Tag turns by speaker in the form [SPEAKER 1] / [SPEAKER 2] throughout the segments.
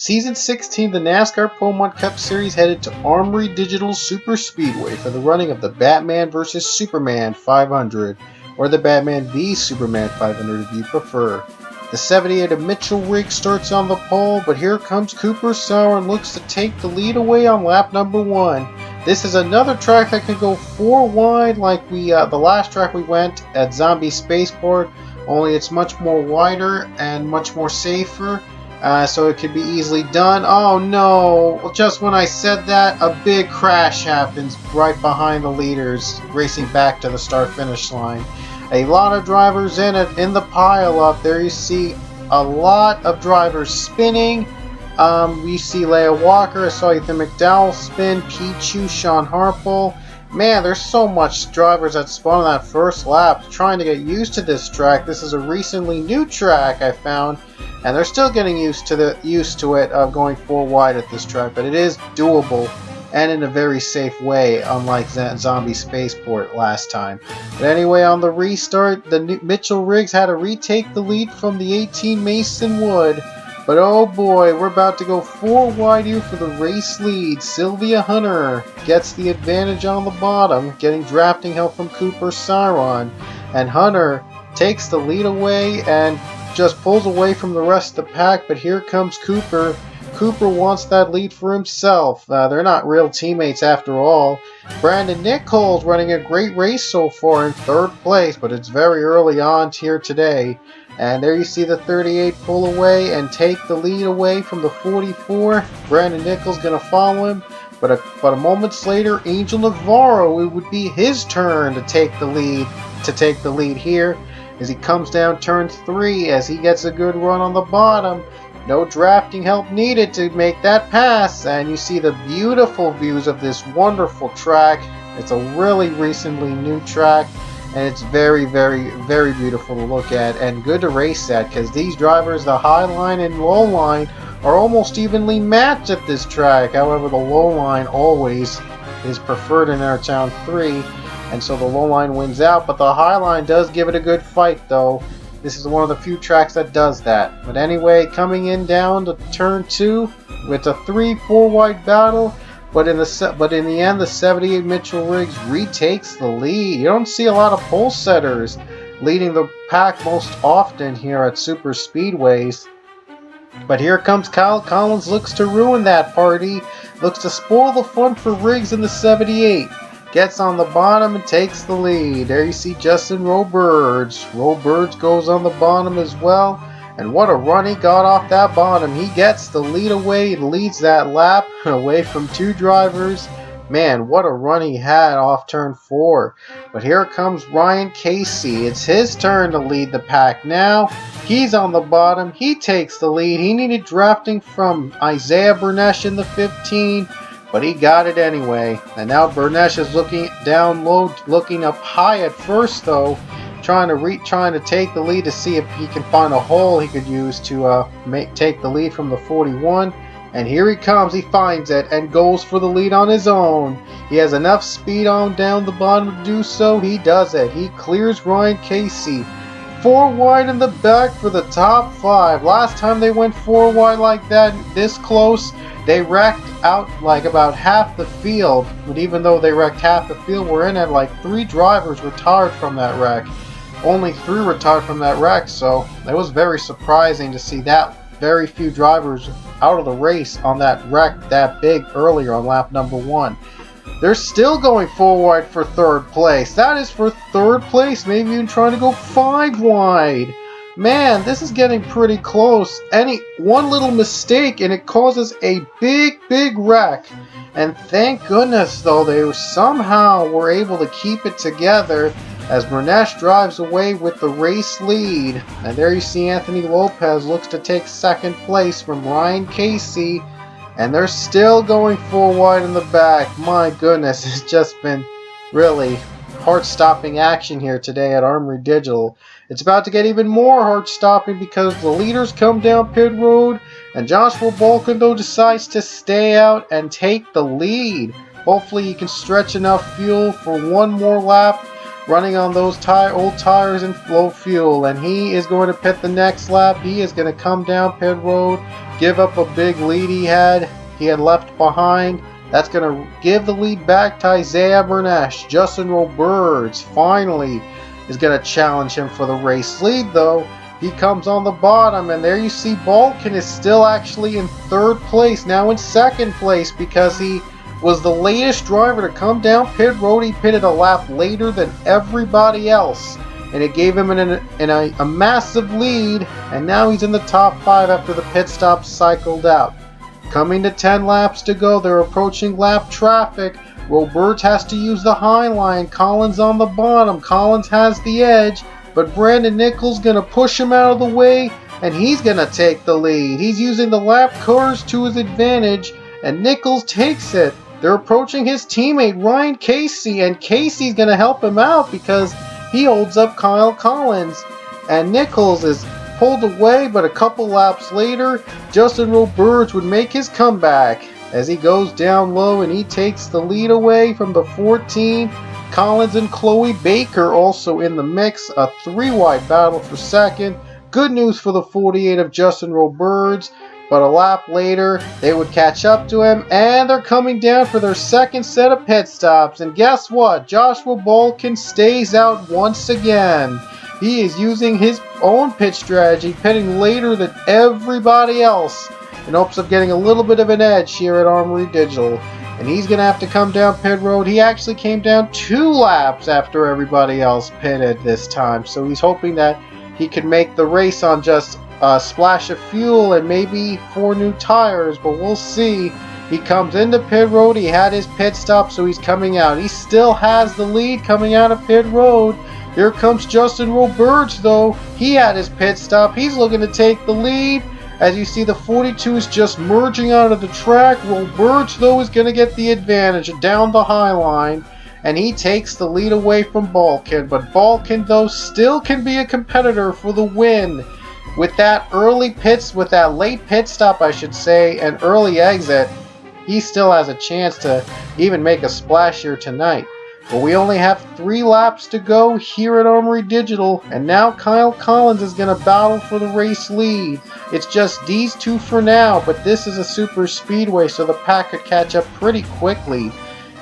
[SPEAKER 1] Season 16 the NASCAR Pokemon Cup Series headed to Armory Digital Super Speedway for the running of the Batman vs. Superman 500, or the Batman v Superman 500 if you prefer. The 78 of Mitchell Riggs starts on the pole, but here comes Cooper Sauer and looks to take the lead away on lap number 1. This is another track that can go 4 wide like the last track we went at Zombie Spaceport, only it's much more wider and much more safer. So it could be easily done. Oh no, just when I said that, a big crash happens right behind the leaders, racing back to the start-finish line. A lot of drivers in the pile-up. There you see a lot of drivers spinning. We see Leia Walker, I saw Ethan McDowell spin, Pichu, Sean Harple. Man, there's so much drivers that spun on that first lap trying to get used to this track. This is a recently new track I found, and they're still getting used to it going 4 wide at this track, but it is doable and in a very safe way, unlike Zombie Spaceport last time. But anyway, on the restart, Mitchell Riggs had to retake the lead from the 18 Mason Wood. But oh boy, we're about to go 4 wide here for the race lead. Sylvia Hunter gets the advantage on the bottom, getting drafting help from Cooper Sauer. And Hunter takes the lead away and just pulls away from the rest of the pack, but here comes Cooper. Cooper wants that lead for himself. They're not real teammates after all. Brandon Nichols running a great race so far in 3rd place, but it's very early on here today. And there you see the 38 pull away and take the lead away from the 44. Brandon Nichols going to follow him. But a moments later, Angel Navarro, it would be his turn to take the lead here as he comes down turn 3 as he gets a good run on the bottom. No drafting help needed to make that pass, and you see the beautiful views of this wonderful track. It's a really recently new track, and it's very, very, very beautiful to look at and good to race at, because these drivers, the high line and low line, are almost evenly matched at this track. However, the low line always is preferred in our Town 3, and so the low line wins out, but the high line does give it a good fight though. This is one of the few tracks that does that. But anyway, coming in down to turn 2 with a 3-4 wide battle, but in the end, the 78 Mitchell Riggs retakes the lead. You don't see a lot of pole setters leading the pack most often here at super speedways. But here comes Kyle Collins, looks to ruin that party, looks to spoil the fun for Riggs in the 78. Gets on the bottom and takes the lead. There you see Justin Roberts. Roberts goes on the bottom as well. And what a run he got off that bottom. He gets the lead away and leads that lap away from 2 drivers. Man, what a run he had off turn 4. But here comes Ryan Casey. It's his turn to lead the pack now. He's on the bottom. He takes the lead. He needed drafting from Isaiah Bernesh in the 15. But he got it anyway. And now Bernesh is looking down low, looking up high at first though, trying to take the lead to see if he can find a hole he could use to take the lead from the 41. And here he comes. He finds it and goes for the lead on his own. He has enough speed on down the bottom to do so. He does it. He clears Ryan Casey. 4 wide in the back for the top 5. Last time they went 4 wide like that, this close, they wrecked out like about half the field. But even though they wrecked half the field, we're in at like 3 drivers retired from that wreck. Only 3 retired from that wreck, so it was very surprising to see that very few drivers out of the race on that wreck that big earlier on lap number 1. They're still going 4 wide for 3rd place. That is for 3rd place, maybe even trying to go 5 wide. Man, this is getting pretty close. One little mistake and it causes a big, big wreck. And thank goodness, though, they somehow were able to keep it together as Bernesh drives away with the race lead. And there you see Anthony Lopez looks to take 2nd place from Ryan Casey. And they're still going 4 wide in the back. My goodness, it's just been really heart-stopping action here today at Armory Digital. It's about to get even more heart-stopping because the leaders come down pit road and Joshua Balkando decides to stay out and take the lead. Hopefully he can stretch enough fuel for 1 more lap running on those old tires and low fuel, and he is going to pit the next lap. He is going to come down pit road give up a big lead he had left behind. That's going to give the lead back to Isaiah Bernesh. Justin Roberts finally is going to challenge him for the race lead, though. He comes on the bottom, and there you see Balkin is still actually in third place, now in second place, because he was the latest driver to come down pit road. He pitted a lap later than everybody else, and it gave him a massive lead, and now he's in the top 5 after the pit stop cycled out. Coming to 10 laps to go, they're approaching lap traffic. Roberts has to use the high line. Collins on the bottom. Collins has the edge, but Brandon Nichols going to push him out of the way, and he's going to take the lead. He's using the lap cars to his advantage, and Nichols takes it. They're approaching his teammate Ryan Casey, and Casey's going to help him out because he holds up Kyle Collins. And Nichols is pulled away, but a couple laps later, Justin Roberts would make his comeback as he goes down low and he takes the lead away from the 14. Collins and Chloe Baker also in the mix, a 3-wide battle for second. Good news for the 48 of Justin Roberts, but a lap later they would catch up to him, and they're coming down for their second set of pit stops. And guess what? Joshua Balkin stays out once again. He is using his own pit strategy, pitting later than everybody else in hopes of getting a little bit of an edge here at Armory Digital. And he's going to have to come down pit road. He actually came down 2 laps after everybody else pitted this time. So he's hoping that he can make the race on just a splash of fuel and maybe 4 new tires. But we'll see. He comes into pit road. He had his pit stop, so he's coming out. He still has the lead coming out of pit road. Here comes Justin Roberts, though. He had his pit stop. He's looking to take the lead. As you see, the 42 is just merging out of the track. Roberts, though, is going to get the advantage down the high line, and he takes the lead away from Balkin. But Balkin, though, still can be a competitor for the win. With that late pit stop, I should say, and early exit, he still has a chance to even make a splash here tonight. But we only have 3 laps to go here at Armory Digital, and now Kyle Collins is going to battle for the race lead. It's just these 2 for now, but this is a super speedway, so the pack could catch up pretty quickly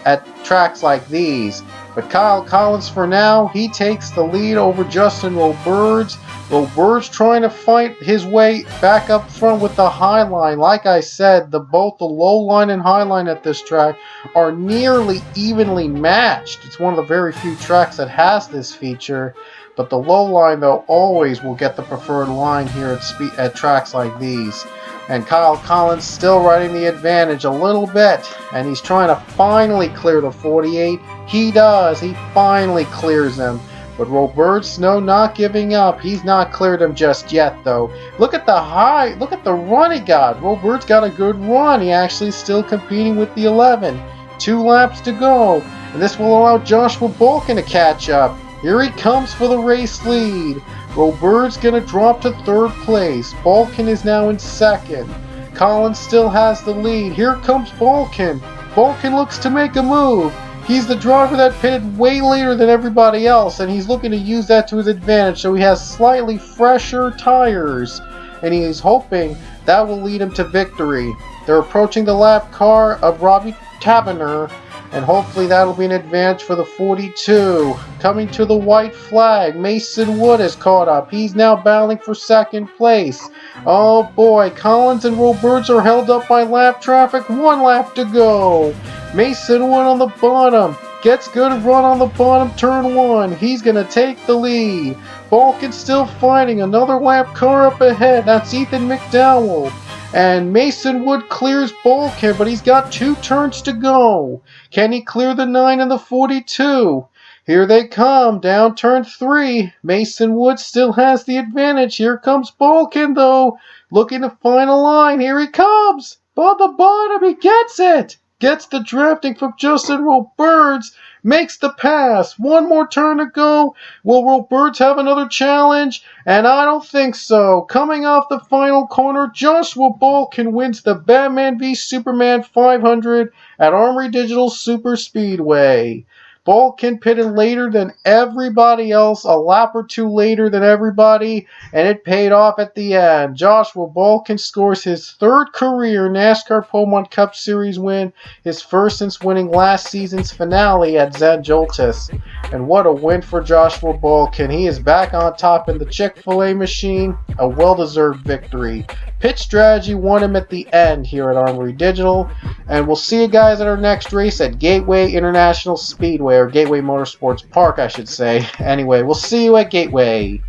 [SPEAKER 1] at tracks like these. But Kyle Collins for now, he takes the lead over Justin Roberts. Roberts trying to fight his way back up front with the high line. Like I said, both the low line and high line at this track are nearly evenly matched. It's one of the very few tracks that has this feature. But the low line, though, always will get the preferred line here at tracks like these. And Kyle Collins still riding the advantage a little bit. And he's trying to finally clear the 48. He does. He finally clears him. But Roberts, no, not giving up. He's not cleared him just yet, though. Look at the run he got. Roberts got a good run. He actually is still competing with the 11. 2 laps to go. And this will allow Joshua Balkin to catch up. Here he comes for the race lead. Roberts going to drop to 3rd place. Balkin is now in 2nd. Collins still has the lead. Here comes Balkin. Balkin looks to make a move. He's the driver that pitted way later than everybody else, and he's looking to use that to his advantage, so he has slightly fresher tires, and he's hoping that will lead him to victory. They're approaching the lap car of Robbie Taverner, and hopefully that'll be an advantage for the 42. Coming to the white flag, Mason Wood is caught up. He's now battling for 2nd place. Oh boy, Collins and Roberts are held up by lap traffic. 1 lap to go. Mason Wood on the bottom. Gets good run on the bottom, turn 1. He's going to take the lead. Balkin still fighting. Another lap car up ahead. That's Ethan McDowell. And Mason Wood clears Balkin, but he's got 2 turns to go. Can he clear the 9 and the 42? Here they come, down turn 3. Mason Wood still has the advantage. Here comes Balkin, though, looking to find a line. Here he comes. On the bottom, he gets it. Gets the drafting from Justin Roberts. Makes the pass. 1 more turn to go. Will Roberts have another challenge? And I don't think so. Coming off the final corner, Joshua Balkin wins the Batman v Superman 500 at Armory Digital Super Speedway. Balkin pitted later than everybody else, a lap or two later than everybody, and it paid off at the end. Joshua Balkin scores his third career NASCAR Beaumont Cup Series win, his first since winning last season's finale at Zandvoorts. And what a win for Joshua Balkin. He is back on top in the Chick-fil-A machine, a well-deserved victory. Pit strategy won him at the end here at Armory Digital, and we'll see you guys at our next race at Gateway International Speedway, or Gateway Motorsports Park, I should say. Anyway, we'll see you at Gateway.